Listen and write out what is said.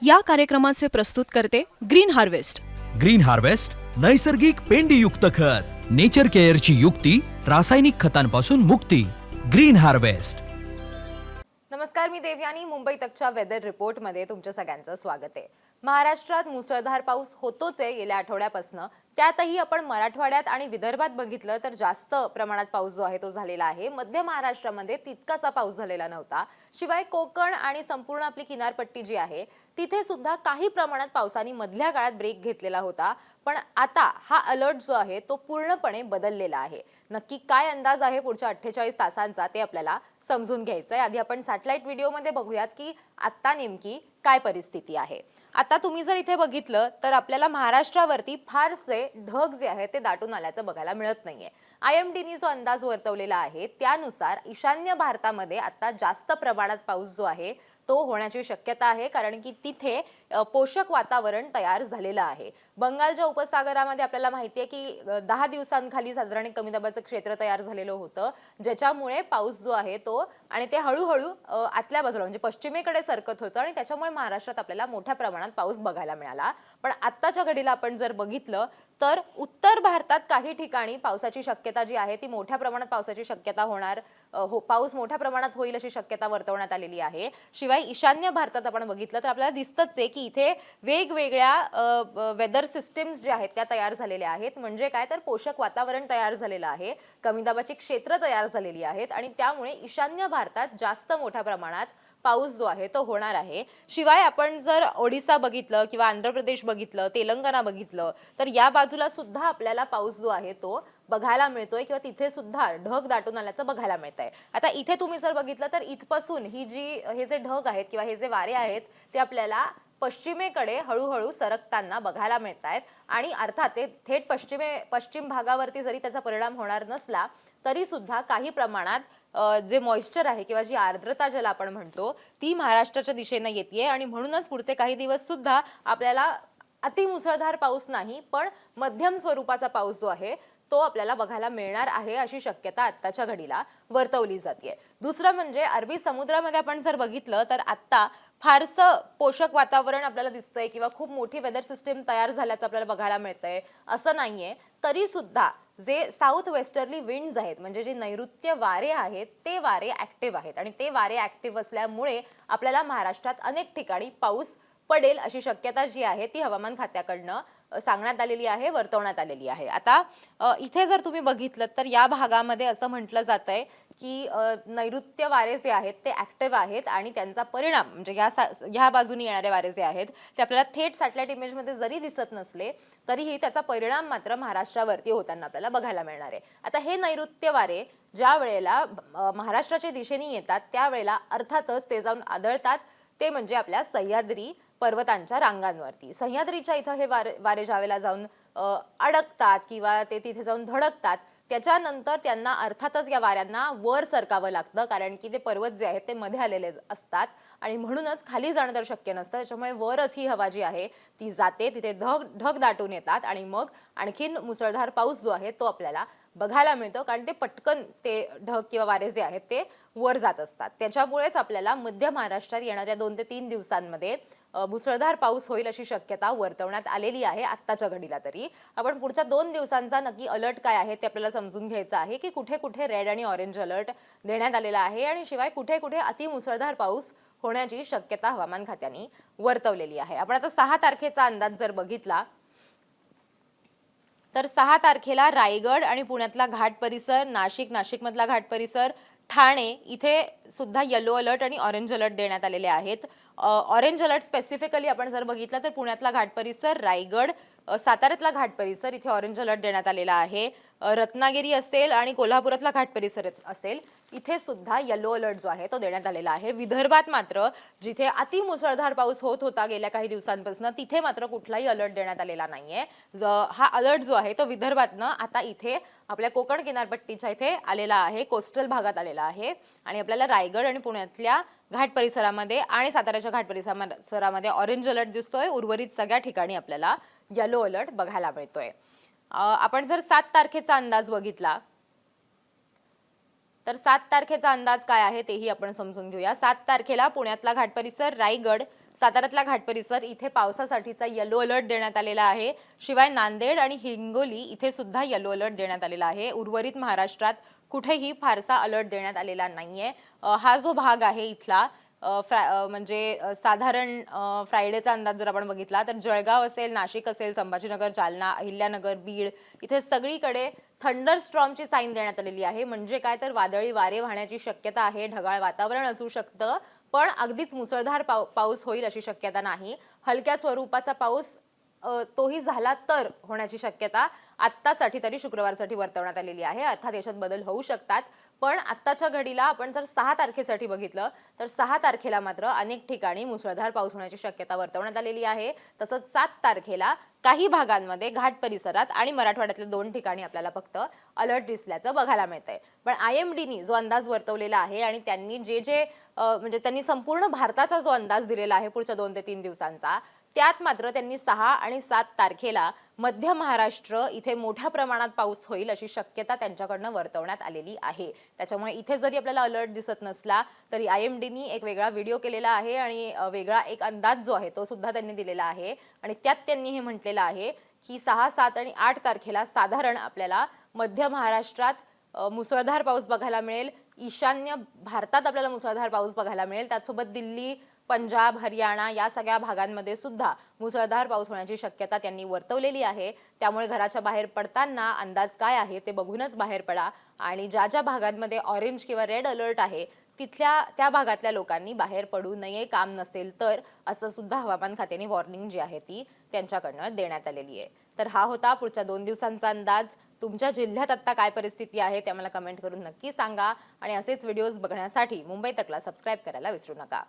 या कार्यक्रमाचे प्रस्तुत करते ग्रीन हार्वेस्ट. ग्रीन हार्वेस्ट नैसर्गिक पेंडीयुक्त खत, नेचर केअरची युक्ती, रासायनिक खतांपासून मुक्ती. Green harvest. नमस्कार, मी देवयानी. मुंबई तकच्या वेदर रिपोर्टमध्ये तुमच्या सगळ्यांचं स्वागत आहे. महाराष्ट्रात मुसळधार पाऊस होतोच आहे गेल्या आठवड्यापासून. त्यातही आपण मराठवाड्यात आणि विदर्भात बघितलं तर जास्त प्रमाणात पाऊस जो आहे तो झालेला आहे. मध्य महाराष्ट्रामध्ये तितकासा पाऊस झालेला नव्हता. शिवाय कोकण आणि संपूर्ण आपली किनारपट्टी जी आहे तिथे सुद्धा काही प्रमाणात पावसाने मधल्या काळात ब्रेक घेतलेला होता. पण आता हा अलर्ट जो आहे तो पूर्णपणे बदललेला आहे. नक्की काय अंदाज आहे पुढच्या 48 तासांचा ते आपल्याला समजून घ्यायचं आहे. आधी आपण सॅटेलाइट व्हिडिओमध्ये बघूयात की आता नेमकी काय परिस्थिती आहे. आता तुम्ही जर इथे बघितलं तर आपल्याला महाराष्ट्रावरती फारसे ढग जे आहे ते दाटून आल्याचं बघायला मिळत नाहीये. IMDने जो अंदाज वर्तवलेला आहे त्यानुसार ईशान्य भारतामध्ये आता जास्त प्रमाणात पाऊस जो आहे तो होण्याची शक्यता आहे, कारण की तिथे पोषक वातावरण तयार झालेलं आहे. बंगालच्या उपसागरामध्ये आपल्याला माहिती आहे की 10 दिवसांखाली साधारण कमी दाबाचं क्षेत्र तयार झालेलं होतं, ज्याच्यामुळे पाऊस जो आहे तो आणि ते हळूहळू आतल्या बाजूला म्हणजे पश्चिमेकडे सरकत होतं आणि त्याच्यामुळे महाराष्ट्रात आपल्याला मोठ्या प्रमाणात पाऊस बघायला मिळाला. पण आत्ताच्या घडीला आपण जर बघितलं तर उत्तर भारतात काही ठिकाणी पावसाची शक्यता जी आहे ती मोठ्या प्रमाणात पावसाची शक्यता होणार, पाऊस मोठ्या प्रमाणात होईल अशी शक्यता वर्तवण्यात आलेली आहे. शिवाय ईशान्य भारतात आपण बघितलं तर आपल्याला दिसतच आहे की इथे वेगवेगळ्या वेदर सिस्टीम्स जे आहेत त्या तयार झालेल्या आहेत. म्हणजे काय तर पोषक वातावरण तयार झालेलं आहे, कमी दाबाची क्षेत्र तयार झालेली आहेत आणि त्यामुळे ईशान्य भारतात जास्त मोठ्या प्रमाणात पाऊस जो आहे तो होणार आहे. शिवाय आपण जर ओडिसा बघितलं किंवा आंध्र प्रदेश बघितलं, तेलंगणा बघितलं तर या बाजूला सुद्धा आपल्याला पाऊस जो आहे तो बघायला मिळतोय किंवा तिथे सुद्धा ढग दाटून आल्याचं बघायला मिळतंय. आता इथे तुम्ही जर बघितलं तर इथपासून हे जे ढग आहेत किंवा हे जे वारे आहेत ते आपल्याला पश्चिमेकडे हळूहळू सरकताना बघायला मिळत आहेत आणि अर्थात ते थेट पश्चिम भागावरती जरी त्याचा परिणाम होणार नसला तरी सुद्धा काही प्रमाणात जे मॉइश्चर आहे किंवा जी आर्द्रता ज्याला आपण म्हणतो ती महाराष्ट्राच्या दिशेने येते आणि म्हणूनच पुढचे काही दिवस सुद्धा आपल्याला अतिमुसळधार पाऊस नाही पण मध्यम स्वरूपाचा पाऊस जो आहे तो आपल्याला बघायला मिळणार आहे अशी शक्यता आत्ताच्या घडीला वर्तवली जाते. दुसरं म्हणजे अरबी समुद्रामध्ये आपण जर बघितलं तर आता फारसं पोषक वातावरण आपल्याला दिसतंय किंवा खूप मोठी वेदर सिस्टीम तयार झाल्याचं आपल्याला बघायला मिळतंय असं नाहीये. तरी सुद्धा जे साऊथ वेस्टर्ली विंड्स आहेत म्हणजे जे नैऋत्य वारे आहेत ते वारे ऍक्टिव्ह आहेत आणि ते वारे ऍक्टिव्ह असल्यामुळे आपल्याला महाराष्ट्रात अनेक ठिकाणी पाऊस पडेल अशी शक्यता जी आहे ती हवामान खात्याकडनं सांगण्यात आलेली आहे, वर्तवण्यात आलेली आहे. आता इथे जर तुम्ही बघितलं तर या भागामध्ये असं म्हटलं जात आहे की नैऋत्य वारे जे आहेत ते ऍक्टिव्ह आहेत आणि त्यांचा परिणाम म्हणजे ह्या बाजूने येणारे वारे जे आहेत ते आपल्याला थेट सॅटेलाइट इमेजमध्ये जरी दिसत नसले तरीही त्याचा परिणाम मात्र महाराष्ट्रावरती होताना आपल्याला बघायला मिळणार आहे. आता हे नैऋत्य वारे ज्या वेळेला महाराष्ट्राच्या दिशेने येतात त्यावेळेला अर्थातच ते जाऊन आदळतात ते म्हणजे आपल्या सह्याद्री पर्वतांच्या रांगांवरती. सह्याद्रीच्या इथं हे वारे ज्यावेळेला जाऊन अडकतात किंवा ते तिथे जाऊन धडकतात त्याच्यानंतर त्यांना अर्थातच या वाऱ्यांना वर सरकावं लागतं, कारण की ते पर्वत जे आहेत ते मध्ये आलेले असतात आणि म्हणूनच खाली जाणं तर शक्य नसतं. त्याच्यामुळे वरच ही हवा जी आहे ती जाते, तिथे ढग दाटून येतात आणि मग आणखीन मुसळधार पाऊस जो आहे तो आपल्याला बघायला मिळतो, कारण ते पटकन ते ढग किंवा वारे जे आहेत ते वर जात असतात. त्याच्यामुळेच आपल्याला मध्य महाराष्ट्रात येणाऱ्या 2 ते 3 दिवसांमध्ये मुसळधार पाऊस होईल अशी शक्यता वर्तवण्यात आलेली आहे आत्ताच्या घडीला. तरी आपण पुढच्या 2 दिवसांचा नक्की अलर्ट काय आहे ते आपल्याला समजून घ्यायचं आहे की कुठे कुठे रेड आणि ऑरेंज अलर्ट देण्यात आलेला आहे आणि शिवाय कुठे कुठे अतिमुसळधार पाऊस होण्याची शक्यता हवामान खात्याने वर्तवलेली आहे. आपण आता 6 तारखेचा अंदाज जर बघितला तर 6 तारखेला रायगड आणि पुण्यातला घाट परिसर, नाशिकमधला घाट परिसर, ठाणे इथे सुद्धा येलो अलर्ट आणि ऑरेंज अलर्ट देण्यात आलेले आहेत. ऑरेंज अलर्ट स्पेसिफिकली आपण जर बघितलं तर पुण्यातला घाट परिसर, रायगड, साताऱ्यातला घाट परिसर इथे ऑरेंज अलर्ट देण्यात आलेला आहे. रत्नागिरी असेल आणि कोल्हापुरातला घाट परिसर असेल इथे सुद्धा येलो अलर्ट जो आहे तो देण्यात आलेला आहे. विदर्भात मात्र जिथे अतिमुसळधार पाऊस होत होता गेल्या काही दिवसांपासून तिथे मात्र कुठलाही अलर्ट देण्यात आलेला नाहीये. हा अलर्ट जो आहे तो विदर्भातनं आता इथे आपल्या कोकण किनारपट्टीच्या इथे आलेला आहे, कोस्टल भागात आलेला आहे आणि आपल्याला रायगड आणि पुण्यातल्या घाट परिसरामध्ये आणि साताऱ्याच्या घाट परिसरामध्ये ऑरेंज अलर्ट दिसतोय. उर्वरित सगळ्या ठिकाणी आपल्याला येलो अलर्ट बघायला मिळतोय. आपण जर 7 तारखेचा अंदाज बघितला तर 7 तारखेचा अंदाज काय आहे तेही आपण समजून घेऊया. 7 तारखेला पुण्यातला घाट परिसर, रायगड, साताऱ्यातला घाट परिसर इथे पावसासाठीचा येलो अलर्ट देण्यात आलेला आहे. शिवाय नांदेड आणि हिंगोली इथे सुद्धा येलो अलर्ट देण्यात आलेला आहे. उर्वरित महाराष्ट्रात कुठेही फारसा अलर्ट देण्यात आलेला नाहीये. हा जो भाग आहे इथला म्हणजे साधारण फ्रायडेचा अंदाज जर आपण बघितला तर जळगाव असेल, नाशिक असेल, संभाजीनगर, जालना, अहिल्यानगर, बीड इथे सगळीकडे थंडर स्ट्रॉमची साईन देण्यात आलेली आहे. म्हणजे काय तर वादळी वारे वाहण्याची शक्यता आहे. ढगाळ वातावरण असू शकतं, पण अगदीच मुसळधार पाऊस होईल अशी शक्यता नाही. हलक्या स्वरूपाचा पाऊस तोही झाला तर होण्याची शक्यता आत्तासाठी तरी शुक्रवारसाठी वर्तवण्यात आलेली आहे. अर्थात याच्यात बदल होऊ शकतात, पण आत्ताच्या घडीला आपण जर 6 तारखेसाठी बघितलं तर 6 तारखेला मात्र अनेक ठिकाणी मुसळधार पाऊस होण्याची शक्यता वर्तवण्यात आलेली आहे. तसंच 7 तारखेला काही भागांमध्ये घाट परिसरात आणि मराठवाड्यातल्या 2 ठिकाणी आपल्याला फक्त अलर्ट दिसल्याचं बघायला मिळतंय. पण IMDनी जो अंदाज वर्तवलेला आहे आणि त्यांनी जे म्हणजे त्यांनी संपूर्ण भारताचा जो अंदाज दिलेला आहे पुढच्या 2 ते 3 दिवसांचा, त्यात मात्र त्यांनी 6 आणि 7 तारखेला मध्य महाराष्ट्र इथे मोठ्या प्रमाणात पाऊस होईल अशी शक्यता त्यांच्याकडनं वर्तवण्यात आलेली आहे. त्याच्यामुळे इथे जरी आपल्याला अलर्ट दिसत नसला तरी IMDनी एक वेगळा व्हिडिओ केलेला आहे आणि वेगळा एक अंदाज जो आहे तो सुद्धा त्यांनी दिलेला आहे. आणि त्यात त्यांनी हे म्हटलेलं आहे की 6, 7 आणि 8 तारखेला साधारण आपल्याला मध्य महाराष्ट्रात मुसळधार पाऊस बघायला मिळेल. ईशान्य भारतात आपल्याला मुसळधार पाऊस बघायला मिळेल. त्यासोबत दिल्ली, पंजाब, हरियाणा या सगळ्या भागांमध्ये सुद्धा मुसळधार पाऊस होण्याची शक्यता त्यांनी वर्तवलेली आहे. त्यामुळे घराच्या बाहेर पडताना अंदाज काय आहे ते बघूनच बाहेर पडा आणि ज्या ज्या भागांमध्ये ऑरेंज किंवा रेड अलर्ट आहे त्या भागातल्या लोकांनी बाहेर पडू नये, काम नसेल तर, असं सुद्धा हवामान खात्याने वॉर्निंग जी आहे ती त्यांच्याकडनं देण्यात आलेली आहे. तर हा होता पुढच्या 2 दिवसांचा अंदाज. तुमच्या जिल्ह्यात आता काय परिस्थिती आहे ते आम्हाला कमेंट करून नक्की सांगा आणि असेच व्हिडिओज बघण्यासाठी मुंबई तकला सबस्क्राईब करायला विसरू नका.